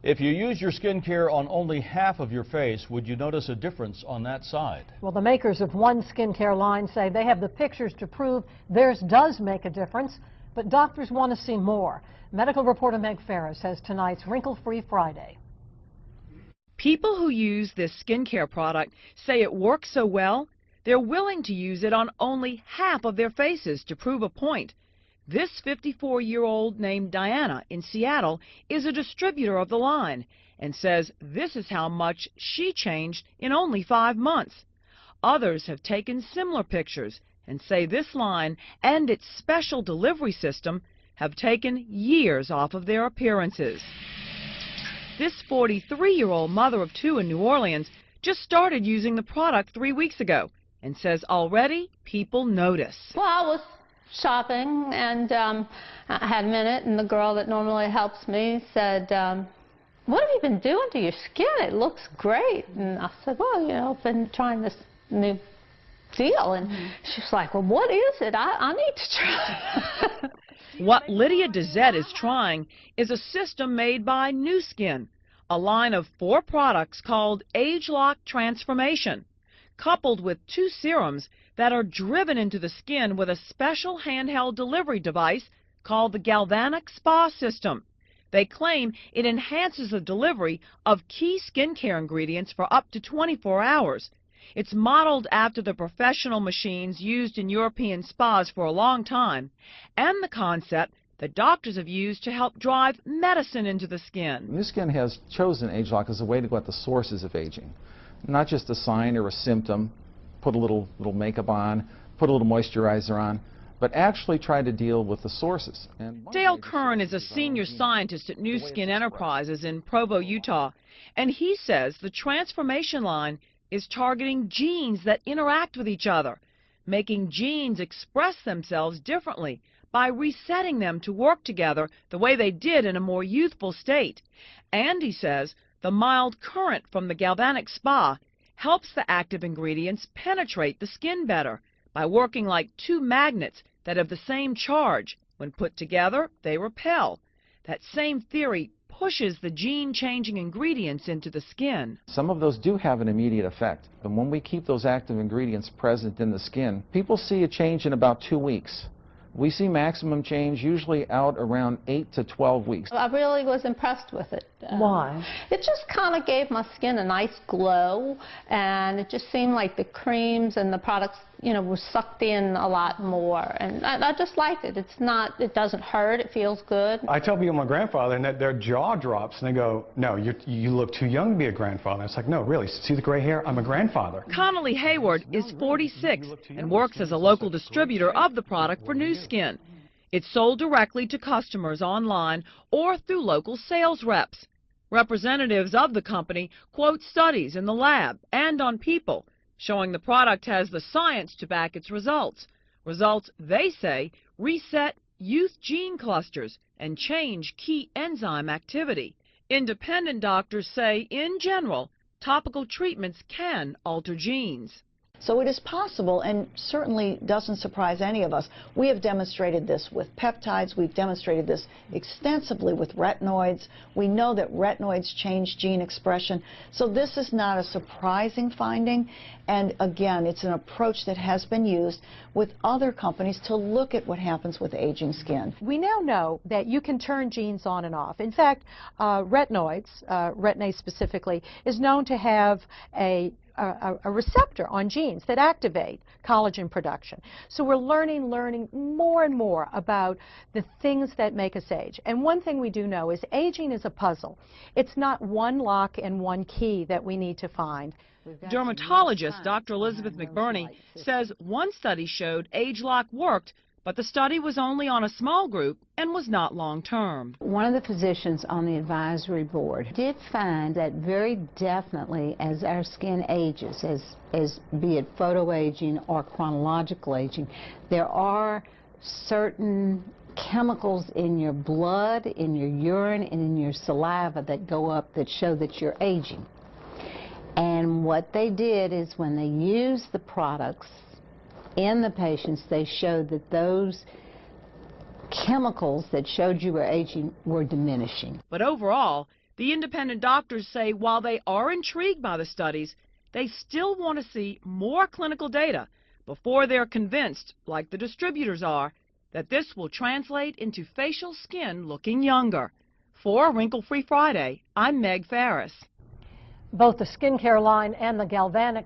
If you use your skincare on only half of your face, would you notice a difference on that side? Well, the makers of one skincare line say they have the pictures to prove theirs does make a difference, but doctors want to see more. Medical reporter Meg Ferris has tonight's Wrinkle-Free Friday. People who use this skincare product say it works so well, they're willing to use it on only half of their faces to prove a point. This 54-year-old named Diana in Seattle is a distributor of the line and says this is how much she changed in only 5 months. Others have taken similar pictures and say this line and its special delivery system have taken years off of their appearances. This 43-year-old mother of 2 in New Orleans just started using the product 3 weeks ago and says already people notice. Well, I was shopping and I had a minute, and the girl that normally helps me said, what have you been doing to your skin? It looks great. And I said, well, you know, I've been trying this new deal. And she's like, well, what is it? I need to try. What Lydia Dezette is trying is a system made by Newscast, a line of 4 products called ageLOC Transformation, coupled with 2 serums that are driven into the skin with a special handheld delivery device called the Galvanic Spa system. They claim it enhances the delivery of key skincare ingredients for up to 24 hours. It's modeled after the professional machines used in European spas for a long time, and the concept that doctors have used to help drive medicine into the skin. Newscast has chosen ageLOC as a way to go at the sources of aging, not just a sign or a symptom, put a little makeup on, put a little moisturizer on, but actually try to deal with the sources. Dale Kern is a senior scientist at Newscast Enterprises in Provo, Utah, and he says the transformation line is targeting genes that interact with each other, making genes express themselves differently by resetting them to work together the way they did in a more youthful state. And he says the mild current from the Galvanic Spa helps the active ingredients penetrate the skin better by working like 2 magnets that have the same charge. When put together, they repel. That same theory pushes the gene-changing ingredients into the skin. Some of those do have an immediate effect, and when we keep those active ingredients present in the skin, people see a change in about 2 weeks. We see maximum change usually out around 8 to 12 weeks. I really was impressed with it. Why? It just kind of gave my skin a nice glow, and it just seemed like the creams and the products, you know, were sucked in a lot more, and I just liked it. It doesn't hurt, it feels good. I tell people I'm a grandfather, and their jaw drops, and they go, no, you look too young to be a grandfather. It's like, no, really, see the gray hair? I'm a grandfather. Connolly Hayward is 46 and works as a local distributor of the product for Newscast. It's sold directly to customers online or through local sales reps. Representatives of the company quote studies in the lab and on people, showing the product has the science to back its results. Results, they say, reset youth gene clusters and change key enzyme activity. Independent doctors say, in general, topical treatments can alter genes. So it is possible, and certainly doesn't surprise any of us. We have demonstrated this with peptides. We've demonstrated this extensively with retinoids. We know that retinoids change gene expression. So this is not a surprising finding. And again, it's an approach that has been used with other companies to look at what happens with aging skin. We now know that you can turn genes on and off. In fact, retinoids, retinase specifically, is known to have a receptor on genes that activate collagen production. So we're learning more and more about the things that make us age. And one thing we do know is aging is a puzzle. It's not one lock and one key that we need to find. Dermatologist Dr. Elizabeth McBurney says one study showed ageLOC worked, but the study was only on a small group and was not long-term. One of the physicians on the advisory board did find that very definitely as our skin ages, as be it photoaging or chronological aging, there are certain chemicals in your blood, in your urine, and in your saliva that go up that show that you're aging. And what they did is when they used the products in the patients, they showed that those chemicals that showed you were aging were diminishing. But overall, The independent doctors say while they are intrigued by the studies, they still want to see more clinical data before they're convinced, like the distributors are, that this will translate into facial skin looking younger. For Wrinkle Free Friday, I'm Meg Farris. Both the skincare line and the galvanic